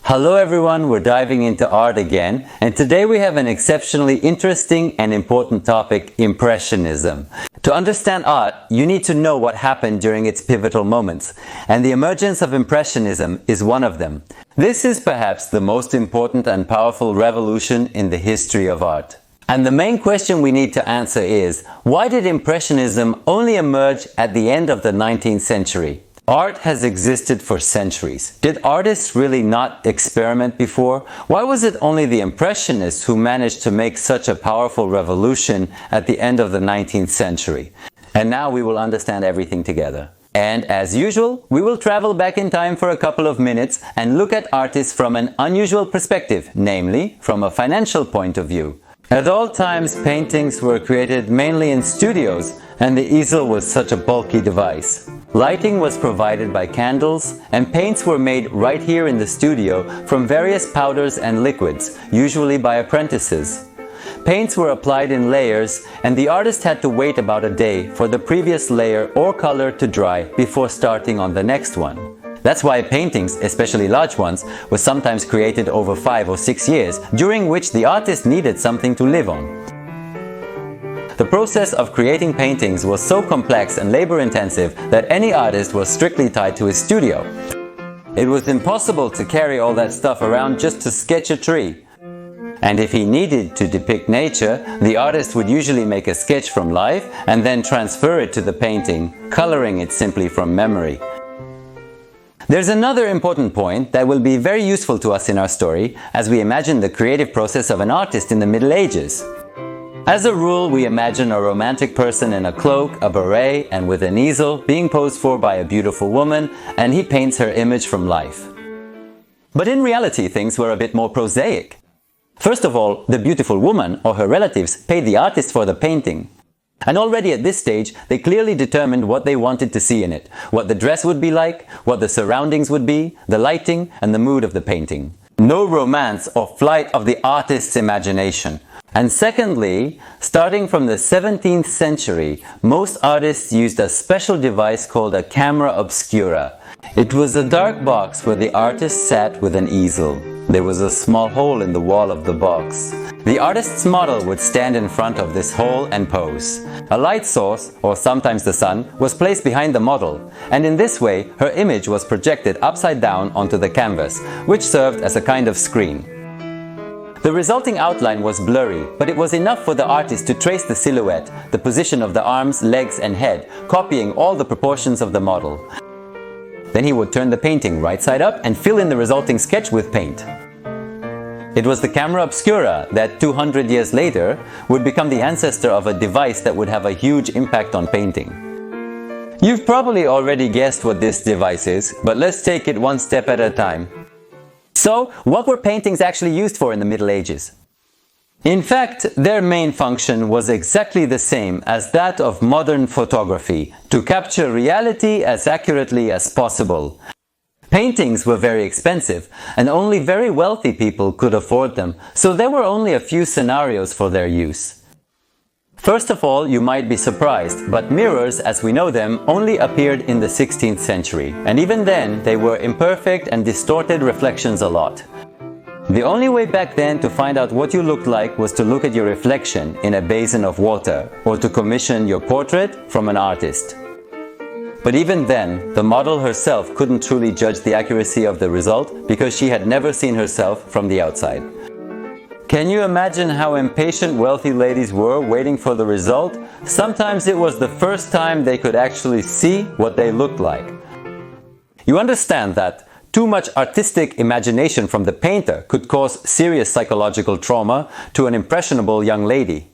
Hello everyone, we're diving into art again, and today we have an exceptionally interesting and important topic, Impressionism. To understand art, you need to know what happened during its pivotal moments, and the emergence of Impressionism is one of them. This is perhaps the most important and powerful revolution in the history of art. And the main question we need to answer is, why did Impressionism only emerge at the end of the 19th century? Art has existed for centuries. Did artists really not experiment before? Why was it only the Impressionists who managed to make such a powerful revolution at the end of the 19th century? And now we will understand everything together. And as usual, we will travel back in time for a couple of minutes and look at artists from an unusual perspective, namely from a financial point of view. At all times, paintings were created mainly in studios, and the easel was such a bulky device. Lighting was provided by candles, and paints were made right here in the studio from various powders and liquids, usually by apprentices. Paints were applied in layers, and the artist had to wait about a day for the previous layer or color to dry before starting on the next one. That's why paintings, especially large ones, were sometimes created over 5 or 6 years, during which the artist needed something to live on. The process of creating paintings was so complex and labor-intensive that any artist was strictly tied to his studio. It was impossible to carry all that stuff around just to sketch a tree. And if he needed to depict nature, the artist would usually make a sketch from life and then transfer it to the painting, coloring it simply from memory. There's another important point that will be very useful to us in our story as we imagine the creative process of an artist in the Middle Ages. As a rule, we imagine a romantic person in a cloak, a beret, and with an easel being posed for by a beautiful woman, and he paints her image from life. But in reality, things were a bit more prosaic. First of all, the beautiful woman or her relatives paid the artist for the painting. And already at this stage, they clearly determined what they wanted to see in it, what the dress would be like, what the surroundings would be, the lighting, and the mood of the painting. No romance or flight of the artist's imagination. And secondly, starting from the 17th century, most artists used a special device called a camera obscura. It was a dark box where the artist sat with an easel. There was a small hole in the wall of the box. The artist's model would stand in front of this hole and pose. A light source, or sometimes the sun, was placed behind the model, and in this way her image was projected upside down onto the canvas, which served as a kind of screen. The resulting outline was blurry, but it was enough for the artist to trace the silhouette, the position of the arms, legs and head, copying all the proportions of the model. Then he would turn the painting right side up and fill in the resulting sketch with paint. It was the camera obscura that 200 years later would become the ancestor of a device that would have a huge impact on painting. You've probably already guessed what this device is, but let's take it one step at a time. So, what were paintings actually used for in the Middle Ages? In fact, their main function was exactly the same as that of modern photography, to capture reality as accurately as possible. Paintings were very expensive, and only very wealthy people could afford them, so there were only a few scenarios for their use. First of all, you might be surprised, but mirrors, as we know them, only appeared in the 16th century, and even then they were imperfect and distorted reflections a lot. The only way back then to find out what you looked like was to look at your reflection in a basin of water, or to commission your portrait from an artist. But even then, the model herself couldn't truly judge the accuracy of the result because she had never seen herself from the outside. Can you imagine how impatient wealthy ladies were waiting for the result? Sometimes it was the first time they could actually see what they looked like. You understand that too much artistic imagination from the painter could cause serious psychological trauma to an impressionable young lady.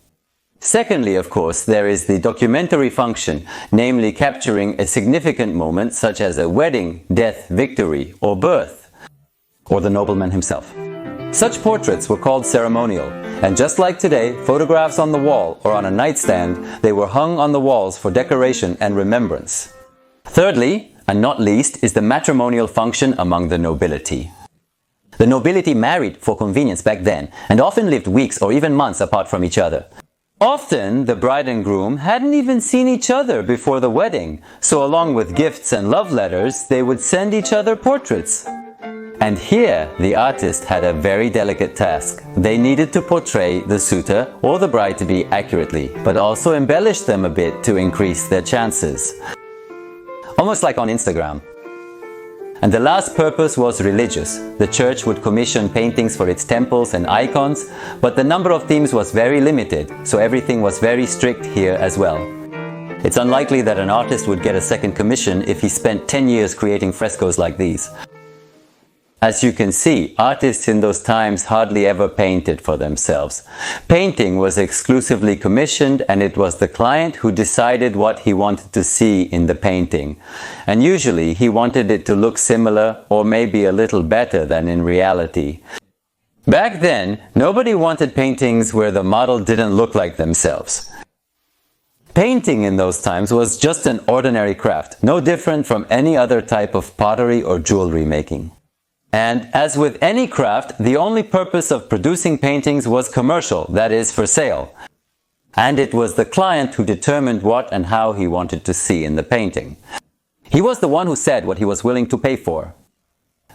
Secondly, of course, there is the documentary function, namely capturing a significant moment such as a wedding, death, victory, or birth, or the nobleman himself. Such portraits were called ceremonial, and just like today, photographs on the wall or on a nightstand, they were hung on the walls for decoration and remembrance. Thirdly, and not least, is the matrimonial function among the nobility. The nobility married for convenience back then, and often lived weeks or even months apart from each other. Often, the bride and groom hadn't even seen each other before the wedding, so along with gifts and love letters, they would send each other portraits. And here, the artist had a very delicate task. They needed to portray the suitor or the bride to be accurately, but also embellish them a bit to increase their chances. Almost like on Instagram. And the last purpose was religious. The church would commission paintings for its temples and icons, but the number of themes was very limited, so everything was very strict here as well. It's unlikely that an artist would get a second commission if he spent 10 years creating frescoes like these. As you can see, artists in those times hardly ever painted for themselves. Painting was exclusively commissioned, and it was the client who decided what he wanted to see in the painting. And usually he wanted it to look similar or maybe a little better than in reality. Back then, nobody wanted paintings where the model didn't look like themselves. Painting in those times was just an ordinary craft, no different from any other type of pottery or jewelry making. And as with any craft, the only purpose of producing paintings was commercial, that is, for sale. And it was the client who determined what and how he wanted to see in the painting. He was the one who said what he was willing to pay for.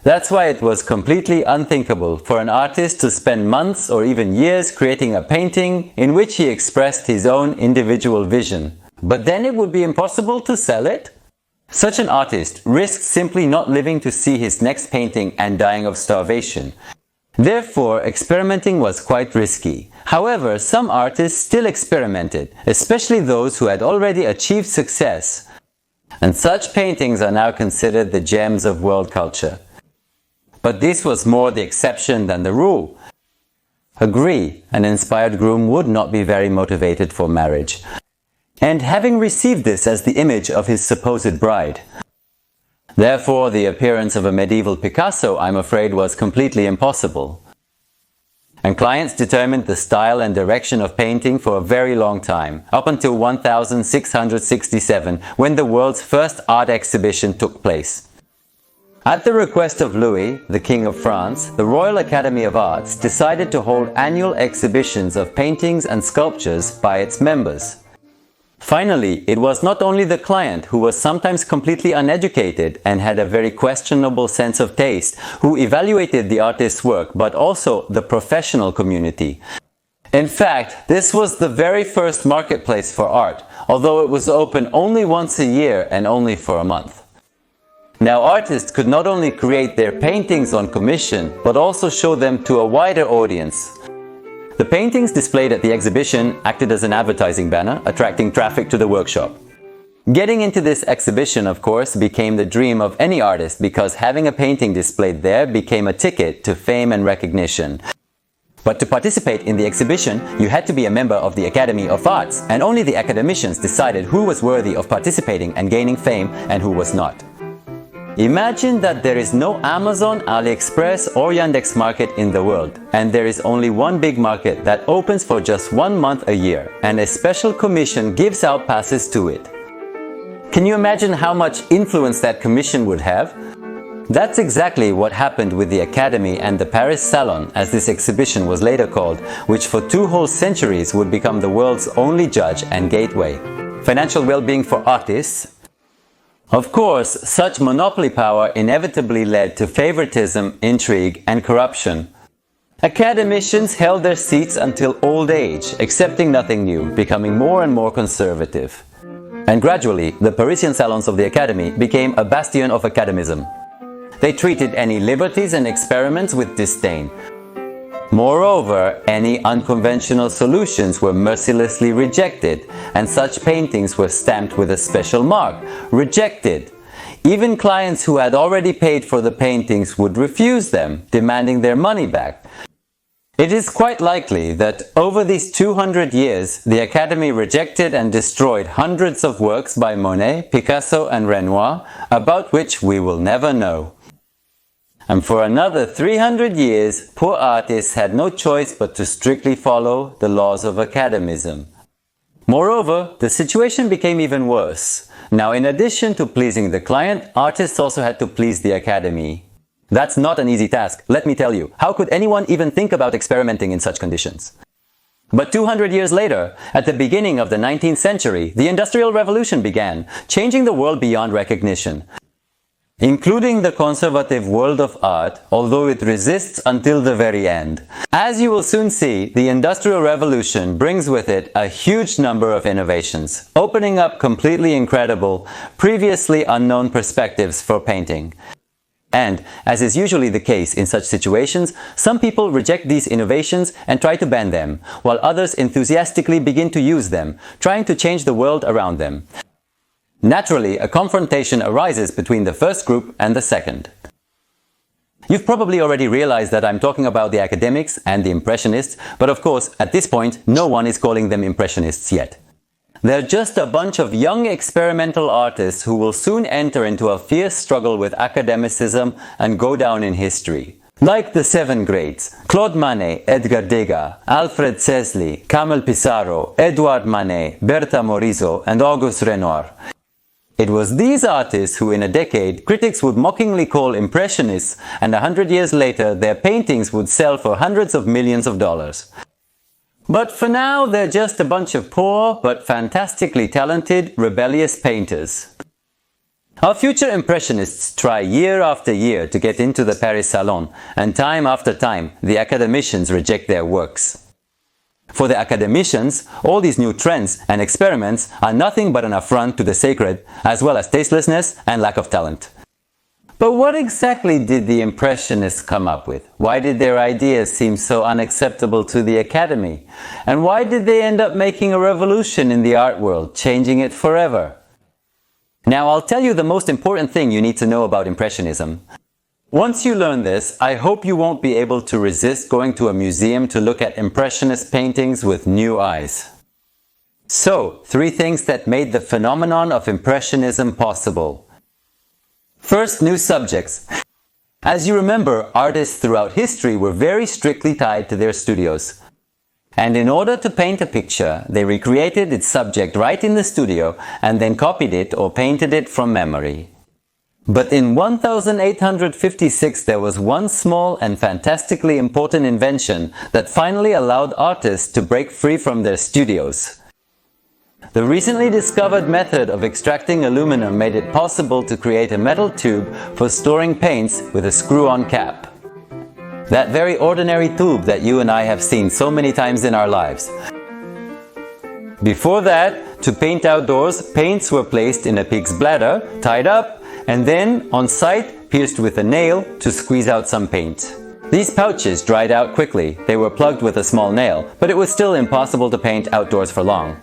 That's why it was completely unthinkable for an artist to spend months or even years creating a painting in which he expressed his own individual vision. But then it would be impossible to sell it? Such an artist risked simply not living to see his next painting and dying of starvation. Therefore, experimenting was quite risky. However, some artists still experimented, especially those who had already achieved success. And such paintings are now considered the gems of world culture. But this was more the exception than the rule. Agree, an inspired groom would not be very motivated for marriage. And having received this as the image of his supposed bride. Therefore, the appearance of a medieval Picasso, I'm afraid, was completely impossible. And clients determined the style and direction of painting for a very long time, up until 1667, when the world's first art exhibition took place. At the request of Louis, the King of France, the Royal Academy of Arts decided to hold annual exhibitions of paintings and sculptures by its members. Finally, it was not only the client, who was sometimes completely uneducated and had a very questionable sense of taste, who evaluated the artist's work, but also the professional community. In fact, this was the very first marketplace for art, although it was open only once a year and only for a month. Now, artists could not only create their paintings on commission, but also show them to a wider audience. The paintings displayed at the exhibition acted as an advertising banner, attracting traffic to the workshop. Getting into this exhibition, of course, became the dream of any artist, because having a painting displayed there became a ticket to fame and recognition. But to participate in the exhibition, you had to be a member of the Academy of Arts, and only the academicians decided who was worthy of participating and gaining fame and who was not. Imagine that there is no Amazon, AliExpress or Yandex market in the world, and there is only one big market that opens for just 1 month a year, and a special commission gives out passes to it. Can you imagine how much influence that commission would have? That's exactly what happened with the Academy and the Paris Salon, as this exhibition was later called, which for 2 whole centuries would become the world's only judge and gateway. Financial well-being for artists. Of course, such monopoly power inevitably led to favoritism, intrigue, and corruption. Academicians held their seats until old age, accepting nothing new, becoming more and more conservative. And gradually, the Parisian salons of the Academy became a bastion of academism. They treated any liberties and experiments with disdain. Moreover, any unconventional solutions were mercilessly rejected, and such paintings were stamped with a special mark, rejected. Even clients who had already paid for the paintings would refuse them, demanding their money back. It is quite likely that over these 200 years, the Academy rejected and destroyed hundreds of works by Monet, Picasso and Renoir, about which we will never know. And for another 300 years, poor artists had no choice but to strictly follow the laws of academism. Moreover, the situation became even worse. Now, in addition to pleasing the client, artists also had to please the Academy. That's not an easy task, let me tell you. How could anyone even think about experimenting in such conditions? But 200 years later, at the beginning of the 19th century, the Industrial Revolution began, changing the world beyond recognition. including the conservative world of art, although it resists until the very end. As you will soon see, the Industrial Revolution brings with it a huge number of innovations, opening up completely incredible, previously unknown perspectives for painting. And, as is usually the case in such situations, some people reject these innovations and try to ban them, while others enthusiastically begin to use them, trying to change the world around them. Naturally, a confrontation arises between the first group and the second. You've probably already realized that I'm talking about the academics and the Impressionists, but of course, at this point, no one is calling them Impressionists yet. They're just a bunch of young experimental artists who will soon enter into a fierce struggle with academicism and go down in history. Like the seven greats, Claude Monet, Edgar Degas, Alfred Sesley, Camille Pissarro, Edouard Manet, Bertha Morisot, and Auguste Renoir. It was these artists who in a decade critics would mockingly call Impressionists, and 100 years later their paintings would sell for hundreds of millions of dollars. But for now, they're just a bunch of poor but fantastically talented, rebellious painters. Our future Impressionists try year after year to get into the Paris Salon, and time after time, the academicians reject their works. For the academicians, all these new trends and experiments are nothing but an affront to the sacred, as well as tastelessness and lack of talent. But what exactly did the Impressionists come up with? Why did their ideas seem so unacceptable to the Academy? And why did they end up making a revolution in the art world, changing it forever? Now I'll tell you the most important thing you need to know about Impressionism. Once you learn this, I hope you won't be able to resist going to a museum to look at Impressionist paintings with new eyes. So, 3 things that made the phenomenon of Impressionism possible. First, new subjects. As you remember, artists throughout history were very strictly tied to their studios. And in order to paint a picture, they recreated its subject right in the studio and then copied it or painted it from memory. But in 1856 there was one small and fantastically important invention that finally allowed artists to break free from their studios. The recently discovered method of extracting aluminum made it possible to create a metal tube for storing paints with a screw-on cap. That very ordinary tube that you and I have seen so many times in our lives. Before that, to paint outdoors, paints were placed in a pig's bladder, tied up, and then, on site, pierced with a nail to squeeze out some paint. These pouches dried out quickly. They were plugged with a small nail, but it was still impossible to paint outdoors for long.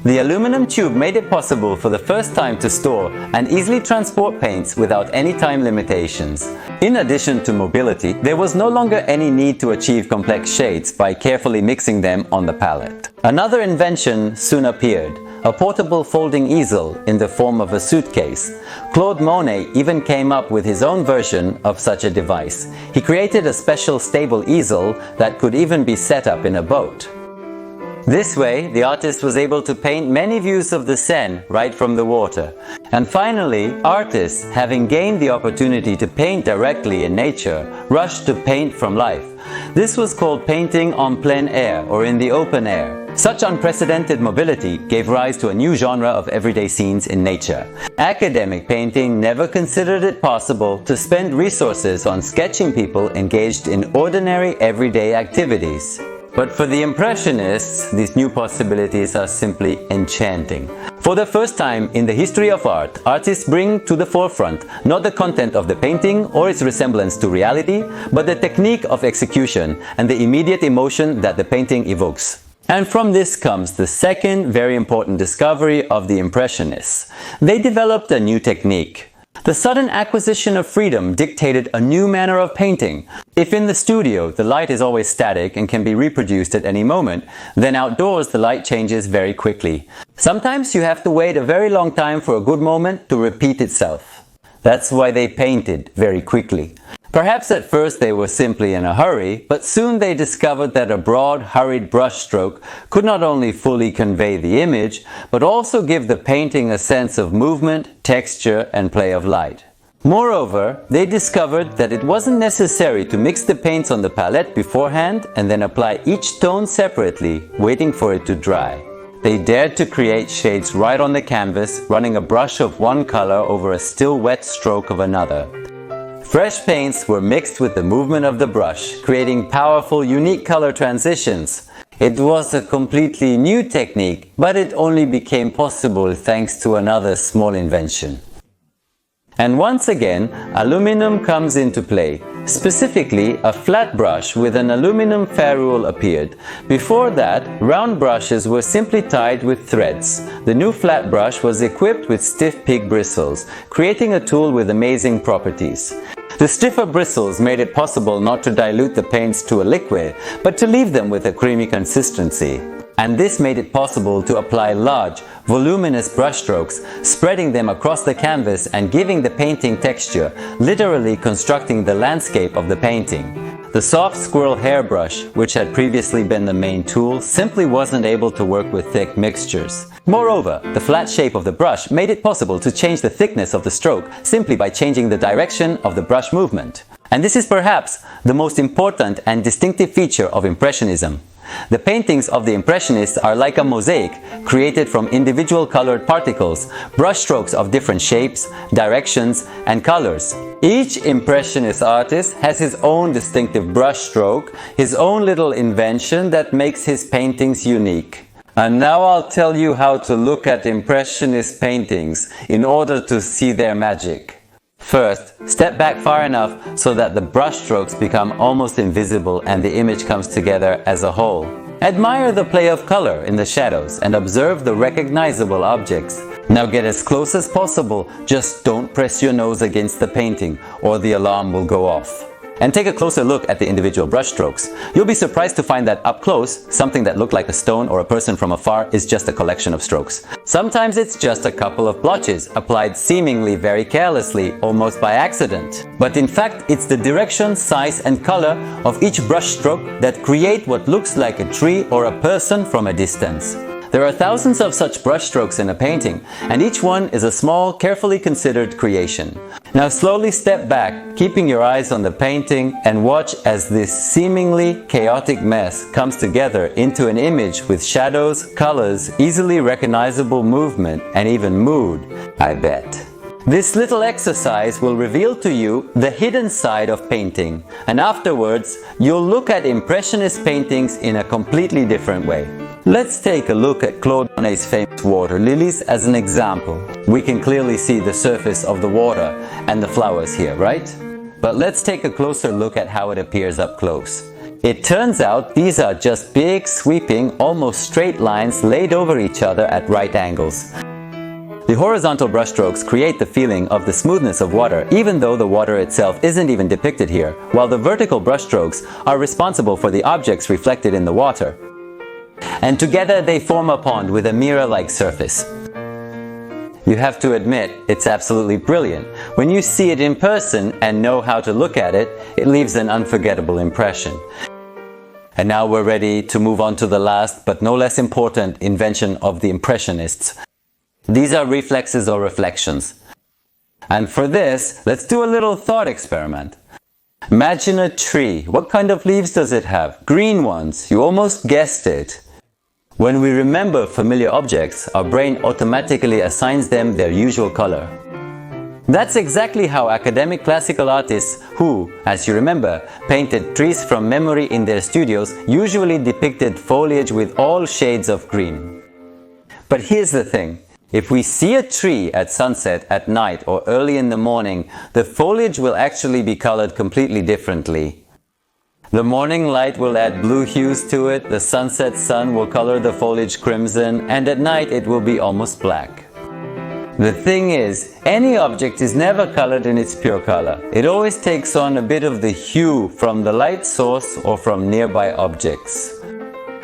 The aluminum tube made it possible for the first time to store and easily transport paints without any time limitations. In addition to mobility, there was no longer any need to achieve complex shades by carefully mixing them on the palette. Another invention soon appeared, a portable folding easel in the form of a suitcase. Claude Monet even came up with his own version of such a device. He created a special stable easel that could even be set up in a boat. This way, the artist was able to paint many views of the Seine right from the water. And finally, artists, having gained the opportunity to paint directly in nature, rushed to paint from life. This was called painting en plein air, or in the open air. Such unprecedented mobility gave rise to a new genre of everyday scenes in nature. Academic painting never considered it possible to spend resources on sketching people engaged in ordinary everyday activities. But for the Impressionists, these new possibilities are simply enchanting. For the first time in the history of art, artists bring to the forefront not the content of the painting or its resemblance to reality, but the technique of execution and the immediate emotion that the painting evokes. And from this comes the second very important discovery of the Impressionists. They developed a new technique. The sudden acquisition of freedom dictated a new manner of painting. If in the studio the light is always static and can be reproduced at any moment, then outdoors the light changes very quickly. Sometimes you have to wait a very long time for a good moment to repeat itself. That's why they painted very quickly. Perhaps at first they were simply in a hurry, but soon they discovered that a broad, hurried brushstroke could not only fully convey the image, but also give the painting a sense of movement, texture, and play of light. Moreover, they discovered that it wasn't necessary to mix the paints on the palette beforehand and then apply each tone separately, waiting for it to dry. They dared to create shades right on the canvas, running a brush of one color over a still wet stroke of another. Fresh paints were mixed with the movement of the brush, creating powerful, unique color transitions. It was a completely new technique, but it only became possible thanks to another small invention. And once again, aluminum comes into play. Specifically, a flat brush with an aluminum ferrule appeared. Before that, round brushes were simply tied with threads. The new flat brush was equipped with stiff pig bristles, creating a tool with amazing properties. The stiffer bristles made it possible not to dilute the paints to a liquid, but to leave them with a creamy consistency. And this made it possible to apply large, voluminous brushstrokes, spreading them across the canvas and giving the painting texture, literally constructing the landscape of the painting. The soft squirrel hairbrush, which had previously been the main tool, simply wasn't able to work with thick mixtures. Moreover, the flat shape of the brush made it possible to change the thickness of the stroke simply by changing the direction of the brush movement. And this is perhaps the most important and distinctive feature of Impressionism. The paintings of the Impressionists are like a mosaic, created from individual colored particles, brushstrokes of different shapes, directions, and colors. Each Impressionist artist has his own distinctive brushstroke, his own little invention that makes his paintings unique. And now I'll tell you how to look at Impressionist paintings in order to see their magic. First, step back far enough so that the brushstrokes become almost invisible and the image comes together as a whole. Admire the play of color in the shadows and observe the recognizable objects. Now get as close as possible, just don't press your nose against the painting or the alarm will go off. And take a closer look at the individual brushstrokes. You'll be surprised to find that up close, something that looked like a stone or a person from afar is just a collection of strokes. Sometimes it's just a couple of blotches, applied seemingly very carelessly, almost by accident. But in fact, it's the direction, size and color of each brushstroke that create what looks like a tree or a person from a distance. There are thousands of such brushstrokes in a painting, and each one is a small, carefully considered creation. Now slowly step back, keeping your eyes on the painting, and watch as this seemingly chaotic mess comes together into an image with shadows, colors, easily recognizable movement, and even mood, I bet. This little exercise will reveal to you the hidden side of painting, and afterwards, you'll look at Impressionist paintings in a completely different way. Let's take a look at Claude Monet's famous water lilies as an example. We can clearly see the surface of the water and the flowers here, right? But let's take a closer look at how it appears up close. It turns out these are just big, sweeping, almost straight lines laid over each other at right angles. The horizontal brushstrokes create the feeling of the smoothness of water, even though the water itself isn't even depicted here, while the vertical brushstrokes are responsible for the objects reflected in the water. And together they form a pond with a mirror-like surface. You have to admit, it's absolutely brilliant. When you see it in person and know how to look at it, it leaves an unforgettable impression. And now we're ready to move on to the last, but no less important, invention of the Impressionists. These are reflexes or reflections. And for this, let's do a little thought experiment. Imagine a tree. What kind of leaves does it have? Green ones. You almost guessed it. When we remember familiar objects, our brain automatically assigns them their usual color. That's exactly how academic classical artists who, as you remember, painted trees from memory in their studios usually depicted foliage with all shades of green. But here's the thing. If we see a tree at sunset, at night, or early in the morning, the foliage will actually be colored completely differently. The morning light will add blue hues to it, the sunset sun will color the foliage crimson, and at night it will be almost black. The thing is, any object is never colored in its pure color. It always takes on a bit of the hue from the light source or from nearby objects.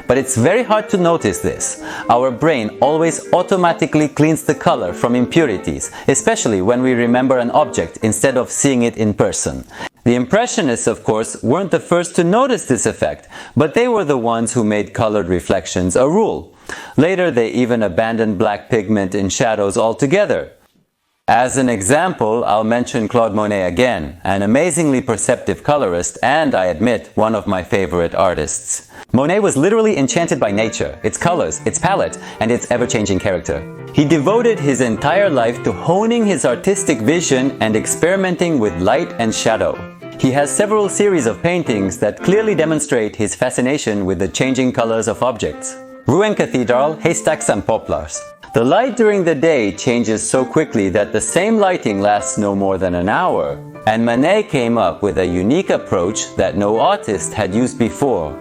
But it's very hard to notice this. Our brain always automatically cleans the color from impurities, especially when we remember an object instead of seeing it in person. The Impressionists, of course, weren't the first to notice this effect, but they were the ones who made colored reflections a rule. Later, they even abandoned black pigment in shadows altogether. As an example, I'll mention Claude Monet again, an amazingly perceptive colorist and, I admit, one of my favorite artists. Monet was literally enchanted by nature, its colors, its palette, and its ever-changing character. He devoted his entire life to honing his artistic vision and experimenting with light and shadow. He has several series of paintings that clearly demonstrate his fascination with the changing colors of objects. Rouen Cathedral, Haystacks and Poplars. The light during the day changes so quickly that the same lighting lasts no more than an hour. And Monet came up with a unique approach that no artist had used before.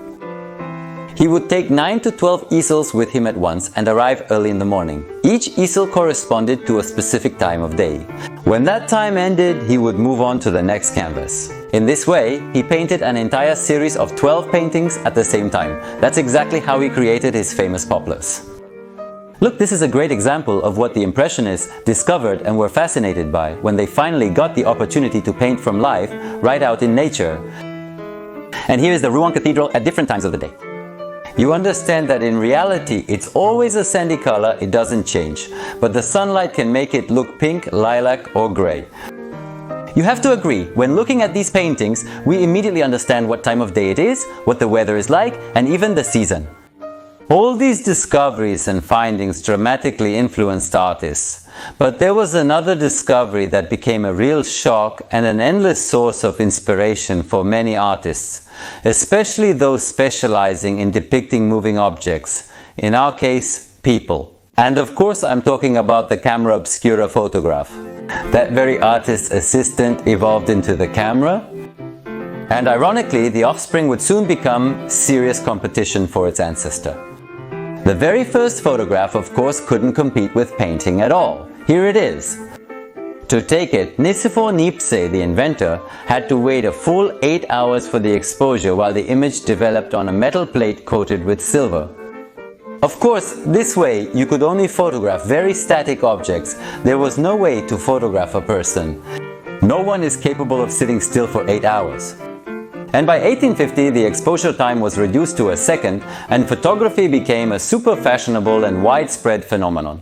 He would take 9 to 12 easels with him at once and arrive early in the morning. Each easel corresponded to a specific time of day. When that time ended, he would move on to the next canvas. In this way, he painted an entire series of 12 paintings at the same time. That's exactly how he created his famous poplars. Look, this is a great example of what the Impressionists discovered and were fascinated by when they finally got the opportunity to paint from life right out in nature. And here is the Rouen Cathedral at different times of the day. You understand that in reality, it's always a sandy color, it doesn't change. But the sunlight can make it look pink, lilac or gray. You have to agree, when looking at these paintings, we immediately understand what time of day it is, what the weather is like, and even the season. All these discoveries and findings dramatically influenced artists. But there was another discovery that became a real shock and an endless source of inspiration for many artists, especially those specializing in depicting moving objects, in our case, people. And of course, I'm talking about the camera obscura photograph. That very artist's assistant evolved into the camera, and ironically, the offspring would soon become serious competition for its ancestor. The very first photograph, of course, couldn't compete with painting at all. Here it is. To take it, Nicéphore Niepce, the inventor, had to wait a full 8 hours for the exposure while the image developed on a metal plate coated with silver. Of course, this way you could only photograph very static objects. There was no way to photograph a person. No one is capable of sitting still for 8 hours. And by 1850, the exposure time was reduced to a second, and photography became a super fashionable and widespread phenomenon.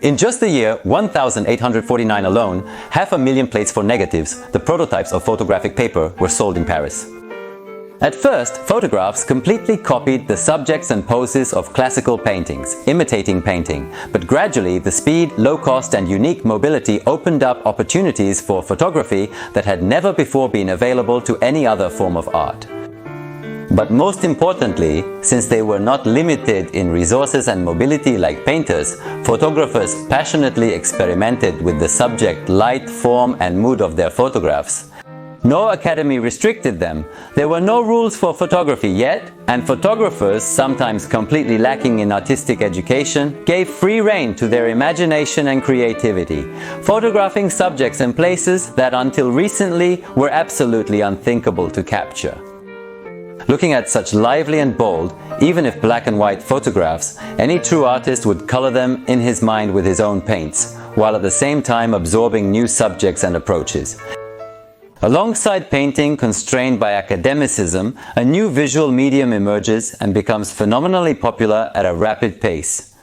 In just the year 1849 alone, 500,000 plates for negatives, the prototypes of photographic paper, were sold in Paris. At first, photographs completely copied the subjects and poses of classical paintings, imitating painting, but gradually the speed, low cost and unique mobility opened up opportunities for photography that had never before been available to any other form of art. But most importantly, since they were not limited in resources and mobility like painters, photographers passionately experimented with the subject, light, form and mood of their photographs. No academy restricted them. There were no rules for photography yet, and photographers, sometimes completely lacking in artistic education, gave free rein to their imagination and creativity, photographing subjects and places that until recently were absolutely unthinkable to capture. Looking at such lively and bold, even if black and white photographs, any true artist would color them in his mind with his own paints, while at the same time absorbing new subjects and approaches. Alongside painting constrained by academicism, a new visual medium emerges and becomes phenomenally popular at a rapid pace.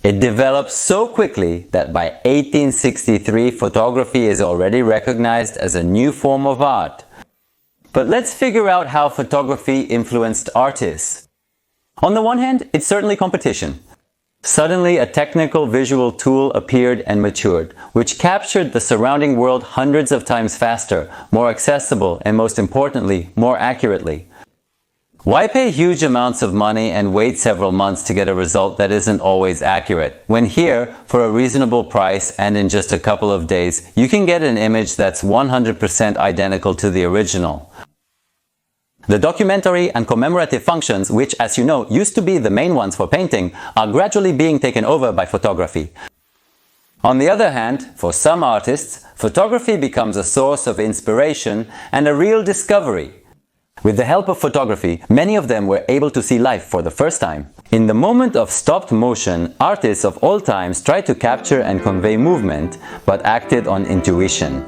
It develops so quickly that by 1863 photography is already recognized as a new form of art. But let's figure out how photography influenced artists. On the one hand, it's certainly competition. Suddenly, a technical visual tool appeared and matured, which captured the surrounding world hundreds of times faster, more accessible, and most importantly, more accurately. Why pay huge amounts of money and wait several months to get a result that isn't always accurate, when here, for a reasonable price and in just a couple of days, you can get an image that's 100% identical to the original? The documentary and commemorative functions, which, as you know, used to be the main ones for painting, are gradually being taken over by photography. On the other hand, for some artists, photography becomes a source of inspiration and a real discovery. With the help of photography, many of them were able to see life for the first time. In the moment of stopped motion, artists of all times tried to capture and convey movement, but acted on intuition.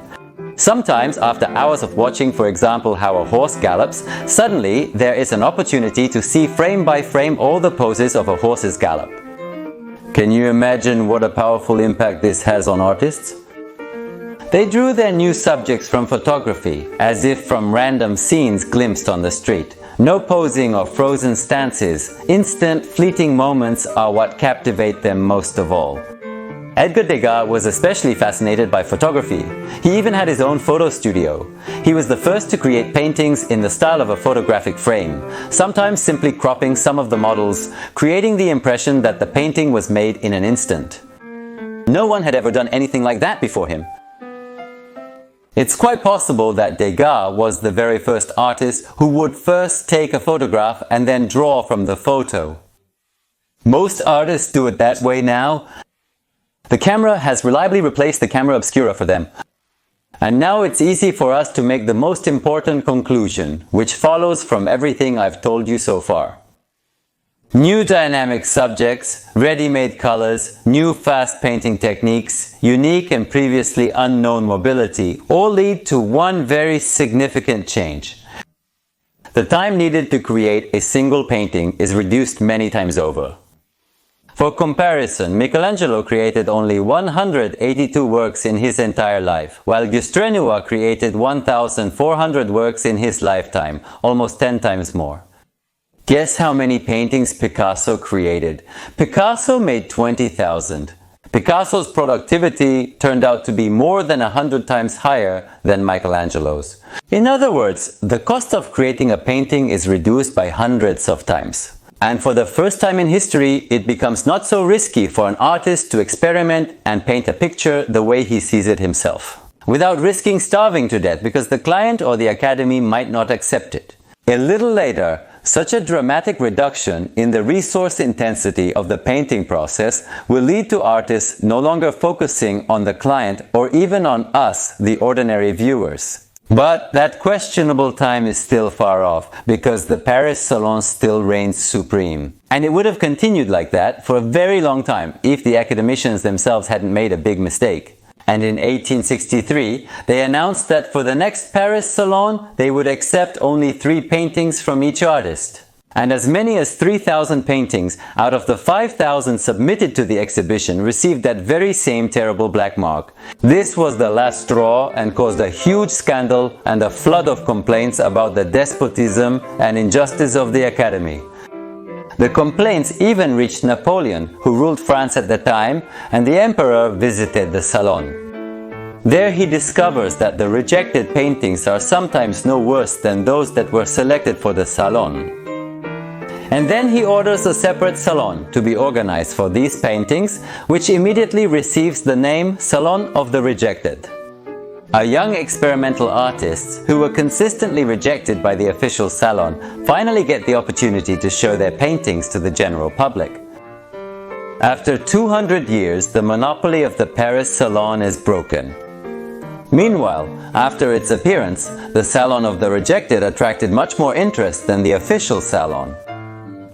Sometimes, after hours of watching, for example, how a horse gallops, suddenly there is an opportunity to see frame by frame all the poses of a horse's gallop. Can you imagine what a powerful impact this has on artists? They drew their new subjects from photography, as if from random scenes glimpsed on the street. No posing or frozen stances, instant, fleeting moments are what captivate them most of all. Edgar Degas was especially fascinated by photography. He even had his own photo studio. He was the first to create paintings in the style of a photographic frame, sometimes simply cropping some of the models, creating the impression that the painting was made in an instant. No one had ever done anything like that before him. It's quite possible that Degas was the very first artist who would first take a photograph and then draw from the photo. Most artists do it that way now. The camera has reliably replaced the camera obscura for them. And now it's easy for us to make the most important conclusion, which follows from everything I've told you so far. New dynamic subjects, ready-made colors, new fast painting techniques, unique and previously unknown mobility all lead to one very significant change. The time needed to create a single painting is reduced many times over. For comparison, Michelangelo created only 182 works in his entire life, while Durand-Ruel created 1,400 works in his lifetime, almost 10 times more. Guess how many paintings Picasso created? Picasso made 20,000. Picasso's productivity turned out to be more than 100 times higher than Michelangelo's. In other words, the cost of creating a painting is reduced by hundreds of times. And for the first time in history, it becomes not so risky for an artist to experiment and paint a picture the way he sees it himself, without risking starving to death because the client or the academy might not accept it. A little later, such a dramatic reduction in the resource intensity of the painting process will lead to artists no longer focusing on the client or even on us, the ordinary viewers. But that questionable time is still far off, because the Paris Salon still reigns supreme. And it would have continued like that for a very long time if the academicians themselves hadn't made a big mistake. And in 1863, they announced that for the next Paris Salon, they would accept only 3 paintings from each artist. And as many as 3,000 paintings out of the 5,000 submitted to the exhibition received that very same terrible black mark. This was the last straw and caused a huge scandal and a flood of complaints about the despotism and injustice of the Academy. The complaints even reached Napoleon, who ruled France at the time, and the emperor visited the salon. There he discovers that the rejected paintings are sometimes no worse than those that were selected for the salon. And then he orders a separate salon to be organized for these paintings, which immediately receives the name Salon of the Rejected. Our young experimental artists, who were consistently rejected by the official salon, finally get the opportunity to show their paintings to the general public. After 200 years, the monopoly of the Paris Salon is broken. Meanwhile, after its appearance, the Salon of the Rejected attracted much more interest than the official salon.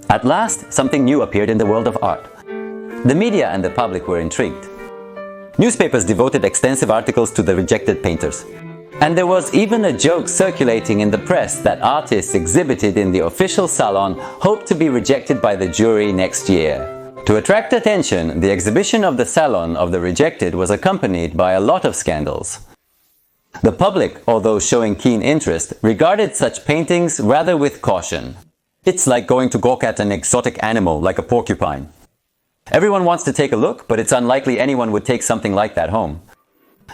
At last, something new appeared in the world of art. The media and the public were intrigued. Newspapers devoted extensive articles to the rejected painters. And there was even a joke circulating in the press that artists exhibited in the official salon hoped to be rejected by the jury next year. To attract attention, the exhibition of the Salon of the Rejected was accompanied by a lot of scandals. The public, although showing keen interest, regarded such paintings rather with caution. It's like going to gawk at an exotic animal like a porcupine. Everyone wants to take a look, but it's unlikely anyone would take something like that home.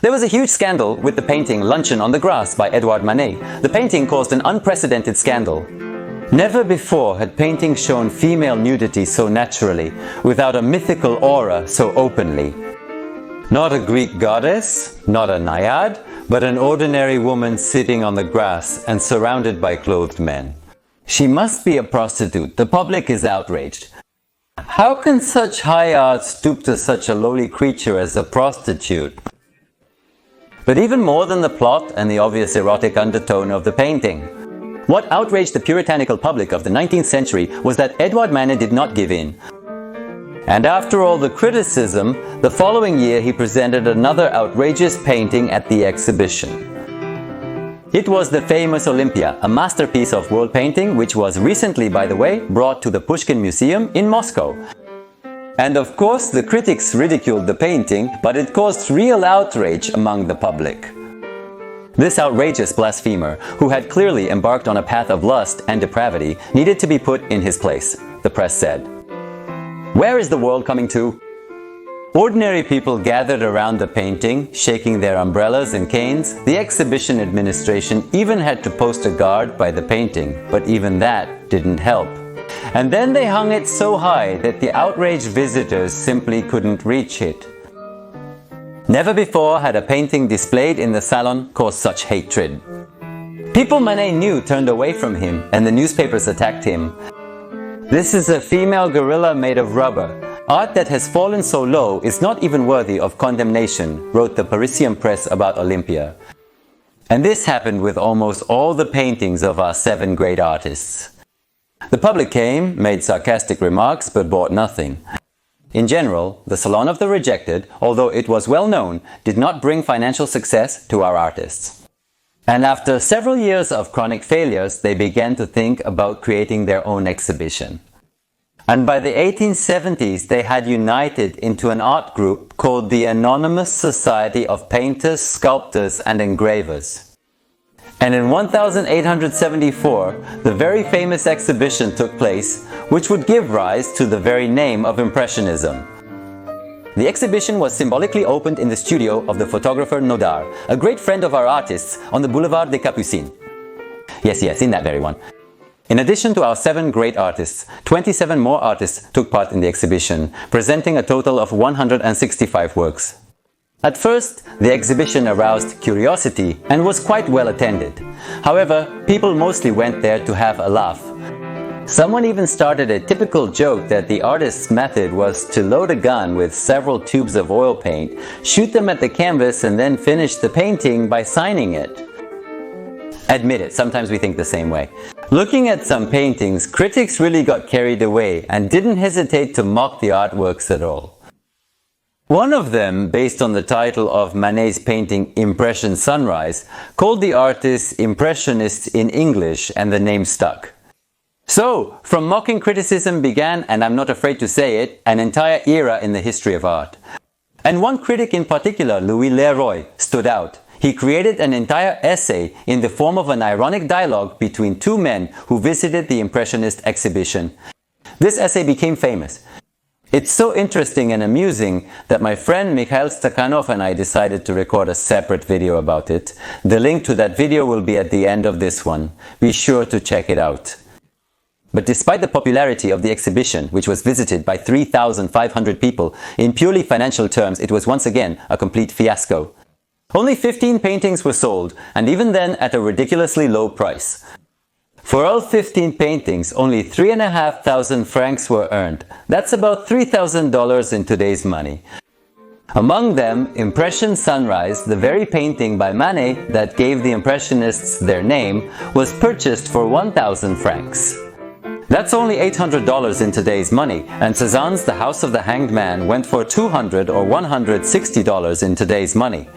There was a huge scandal with the painting Luncheon on the Grass by Edouard Manet. The painting caused an unprecedented scandal. Never before had paintings shown female nudity so naturally, without a mythical aura so openly. Not a Greek goddess, not a naiad, but an ordinary woman sitting on the grass and surrounded by clothed men. She must be a prostitute. The public is outraged. How can such high art stoop to such a lowly creature as a prostitute? But even more than the plot and the obvious erotic undertone of the painting, what outraged the puritanical public of the 19th century was that Edouard Manet did not give in. And after all the criticism, the following year he presented another outrageous painting at the exhibition. It was the famous Olympia, a masterpiece of world painting which was recently, by the way, brought to the Pushkin Museum in Moscow. And of course, the critics ridiculed the painting, but it caused real outrage among the public. This outrageous blasphemer, who had clearly embarked on a path of lust and depravity, needed to be put in his place, the press said. Where is the world coming to? Ordinary people gathered around the painting, shaking their umbrellas and canes. The exhibition administration even had to post a guard by the painting, but even that didn't help. And then they hung it so high that the outraged visitors simply couldn't reach it. Never before had a painting displayed in the salon caused such hatred. People Monet knew turned away from him, and the newspapers attacked him. This is a female gorilla made of rubber. Art that has fallen so low is not even worthy of condemnation, wrote the Parisian press about Olympia. And this happened with almost all the paintings of our 7 great artists. The public came, made sarcastic remarks, but bought nothing. In general, the Salon of the Rejected, although it was well known, did not bring financial success to our artists. And after several years of chronic failures, they began to think about creating their own exhibition. And by the 1870s, they had united into an art group called the Anonymous Society of Painters, Sculptors and Engravers. And in 1874, the very famous exhibition took place, which would give rise to the very name of Impressionism. The exhibition was symbolically opened in the studio of the photographer Nodar, a great friend of our artists, on the Boulevard des Capucines. Yes, in that very one. In addition to our 7 great artists, 27 more artists took part in the exhibition, presenting a total of 165 works. At first, the exhibition aroused curiosity and was quite well attended. However, people mostly went there to have a laugh. Someone even started a typical joke that the artist's method was to load a gun with several tubes of oil paint, shoot them at the canvas and then finish the painting by signing it. Admit it, sometimes we think the same way. Looking at some paintings, critics really got carried away and didn't hesitate to mock the artworks at all. One of them, based on the title of Manet's painting Impression Sunrise, called the artist Impressionists in English, and the name stuck. So, from mocking criticism began, and I'm not afraid to say it, an entire era in the history of art. And one critic in particular, Louis Leroy, stood out. He created an entire essay in the form of an ironic dialogue between 2 men who visited the Impressionist exhibition. This essay became famous. It's so interesting and amusing that my friend Mikhail Stakhanov and I decided to record a separate video about it. The link to that video will be at the end of this one. Be sure to check it out. But despite the popularity of the exhibition, which was visited by 3,500 people, in purely financial terms it was once again a complete fiasco. Only 15 paintings were sold, and even then at a ridiculously low price. For all 15 paintings, only 3,500 francs were earned. That's about $3,000 in today's money. Among them, Impression Sunrise, the very painting by Monet that gave the Impressionists their name, was purchased for 1,000 francs. That's only $800 in today's money, and Cézanne's The House of the Hanged Man went for $200 or $160 in today's money.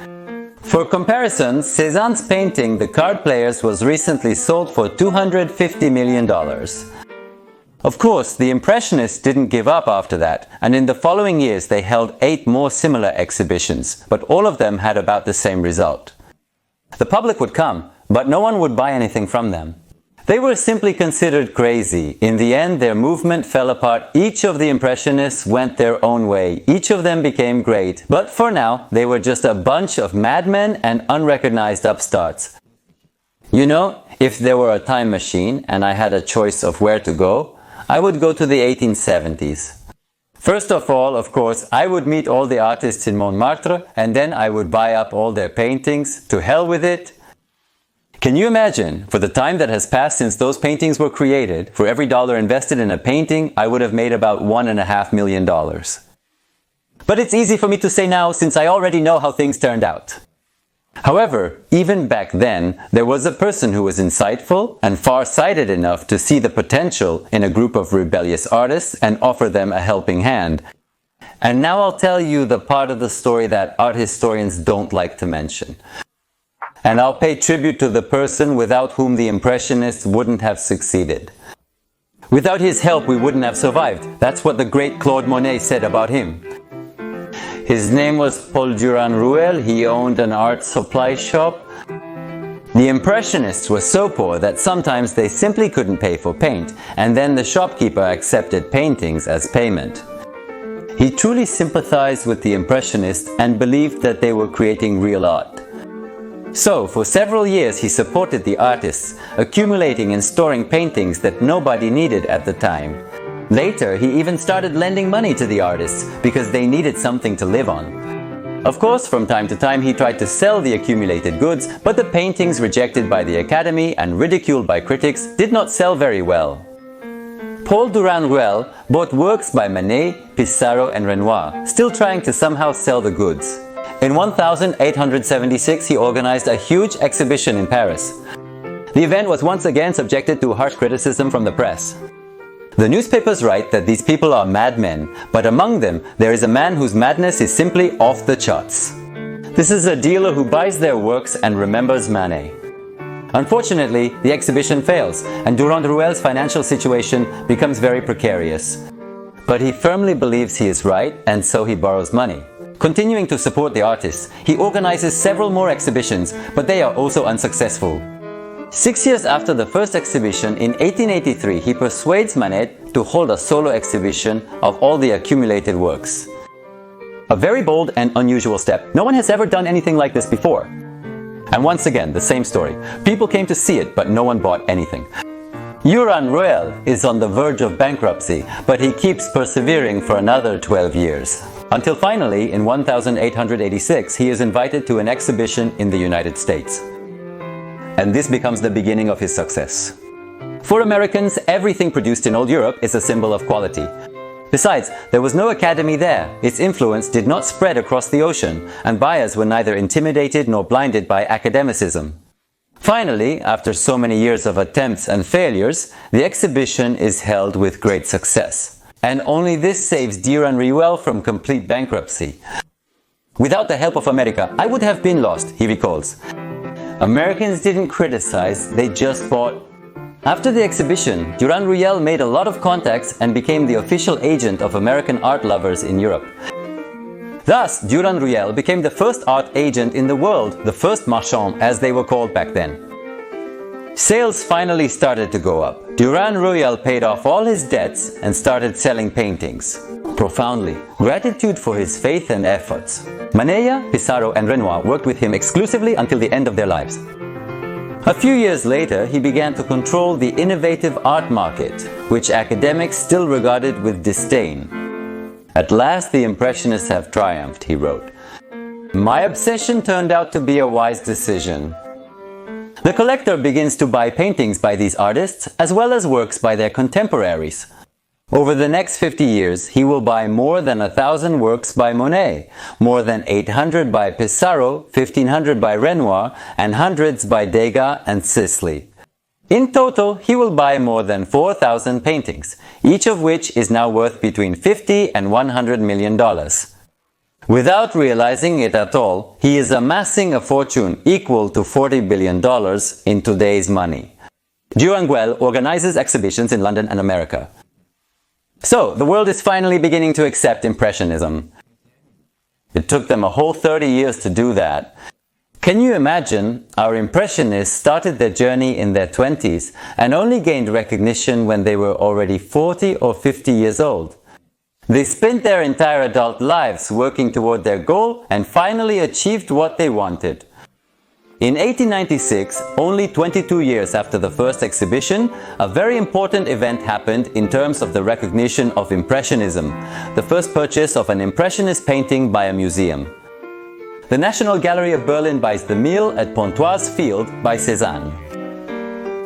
For comparison, Cézanne's painting The Card Players was recently sold for $250 million. Of course, the Impressionists didn't give up after that, and in the following years they held 8 more similar exhibitions, but all of them had about the same result. The public would come, but no one would buy anything from them. They were simply considered crazy. In the end, their movement fell apart. Each of the Impressionists went their own way. Each of them became great. But for now, they were just a bunch of madmen and unrecognized upstarts. You know, if there were a time machine and I had a choice of where to go, I would go to the 1870s. First of all, of course, I would meet all the artists in Montmartre, and then I would buy up all their paintings. To hell with it. Can you imagine, for the time that has passed since those paintings were created, for every dollar invested in a painting, I would have made about $1.5 million. But it's easy for me to say now, since I already know how things turned out. However, even back then, there was a person who was insightful and far-sighted enough to see the potential in a group of rebellious artists and offer them a helping hand. And now I'll tell you the part of the story that art historians don't like to mention. And I'll pay tribute to the person without whom the Impressionists wouldn't have succeeded. Without his help, we wouldn't have survived. That's what the great Claude Monet said about him. His name was Paul Durand-Ruel. He owned an art supply shop. The Impressionists were so poor that sometimes they simply couldn't pay for paint, and then the shopkeeper accepted paintings as payment. He truly sympathized with the Impressionists and believed that they were creating real art. So, for several years he supported the artists, accumulating and storing paintings that nobody needed at the time. Later, he even started lending money to the artists because they needed something to live on. Of course, from time to time he tried to sell the accumulated goods, but the paintings rejected by the Academy and ridiculed by critics did not sell very well. Paul Durand-Ruel bought works by Monet, Pissarro and Renoir, still trying to somehow sell the goods. In 1876, he organized a huge exhibition in Paris. The event was once again subjected to harsh criticism from the press. The newspapers write that these people are madmen, but among them there is a man whose madness is simply off the charts. This is a dealer who buys their works and remembers Monet. Unfortunately, the exhibition fails, and Durand-Ruel's financial situation becomes very precarious. But he firmly believes he is right, and so he borrows money. Continuing to support the artists, he organizes several more exhibitions, but they are also unsuccessful. 6 years after the first exhibition, in 1883, he persuades Monet to hold a solo exhibition of all the accumulated works. A very bold and unusual step. No one has ever done anything like this before. And once again, the same story. People came to see it, but no one bought anything. Durand-Ruel is on the verge of bankruptcy, but he keeps persevering for another 12 years. Until finally, in 1886, he is invited to an exhibition in the United States. And this becomes the beginning of his success. For Americans, everything produced in old Europe is a symbol of quality. Besides, there was no academy there. Its influence did not spread across the ocean, and buyers were neither intimidated nor blinded by academicism. Finally, after so many years of attempts and failures, the exhibition is held with great success. And only this saves Durand-Ruel from complete bankruptcy. Without the help of America, I would have been lost, he recalls. Americans didn't criticize, they just bought. After the exhibition, Durand-Ruel made a lot of contacts and became the official agent of American art lovers in Europe. Thus, Durand-Ruel became the first art agent in the world, the first marchand as they were called back then. Sales finally started to go up. Durand-Ruel paid off all his debts and started selling paintings. Profoundly, gratitude for his faith and efforts. Monet, Pissarro and Renoir worked with him exclusively until the end of their lives. A few years later, he began to control the innovative art market, which academics still regarded with disdain. At last the Impressionists have triumphed, he wrote. My obsession turned out to be a wise decision. The collector begins to buy paintings by these artists as well as works by their contemporaries. Over the next 50 years, he will buy more than 1,000 works by Monet, more than 800 by Pissarro, 1,500 by Renoir, and hundreds by Degas and Sisley. In total, he will buy more than 4,000 paintings, each of which is now worth between $50 and $100 million. Without realizing it at all, he is amassing a fortune equal to $40 billion in today's money. Durand-Ruel organizes exhibitions in London and America. So, the world is finally beginning to accept Impressionism. It took them a whole 30 years to do that. Can you imagine, our Impressionists started their journey in their 20s and only gained recognition when they were already 40 or 50 years old. They spent their entire adult lives working toward their goal and finally achieved what they wanted. In 1896, only 22 years after the first exhibition, a very important event happened in terms of the recognition of Impressionism, the first purchase of an Impressionist painting by a museum. The National Gallery of Berlin buys the Mill at Pontoise Field by Cézanne.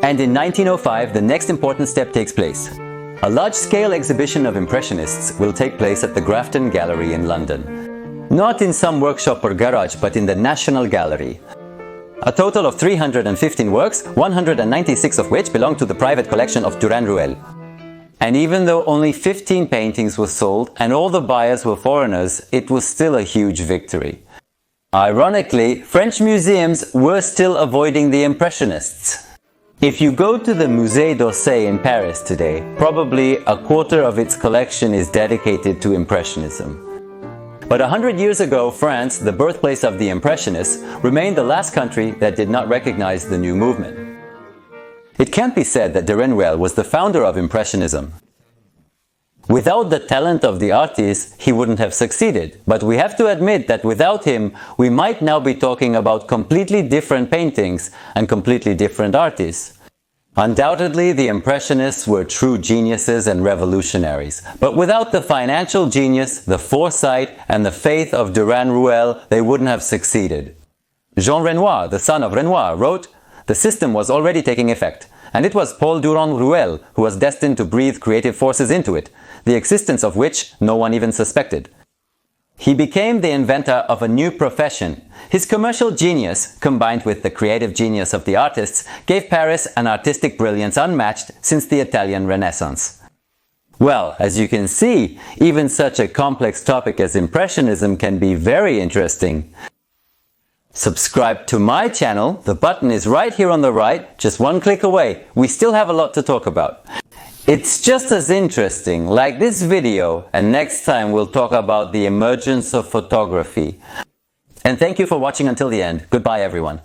And in 1905, the next important step takes place. A large-scale exhibition of Impressionists will take place at the Grafton Gallery in London. Not in some workshop or garage, but in the National Gallery. A total of 315 works, 196 of which belong to the private collection of Durand-Ruel. And even though only 15 paintings were sold and all the buyers were foreigners, it was still a huge victory. Ironically, French museums were still avoiding the Impressionists. If you go to the Musée d'Orsay in Paris today, probably a quarter of its collection is dedicated to Impressionism. But 100 years ago, France, the birthplace of the Impressionists, remained the last country that did not recognize the new movement. It can't be said that Durand-Ruel was the founder of Impressionism. Without the talent of the artist, he wouldn't have succeeded. But we have to admit that without him, we might now be talking about completely different paintings and completely different artists. Undoubtedly, the Impressionists were true geniuses and revolutionaries. But without the financial genius, the foresight, and the faith of Durand-Ruel, they wouldn't have succeeded. Jean Renoir, the son of Renoir, wrote, "The system was already taking effect, and it was Paul Durand-Ruel who was destined to breathe creative forces into it, the existence of which no one even suspected." He became the inventor of a new profession. His commercial genius, combined with the creative genius of the artists, gave Paris an artistic brilliance unmatched since the Italian Renaissance. Well, as you can see, even such a complex topic as Impressionism can be very interesting. Subscribe to my channel, the button is right here on the right, just one click away. We still have a lot to talk about. It's just as interesting, like this video, and next time we'll talk about the emergence of photography. And thank you for watching until the end. Goodbye everyone.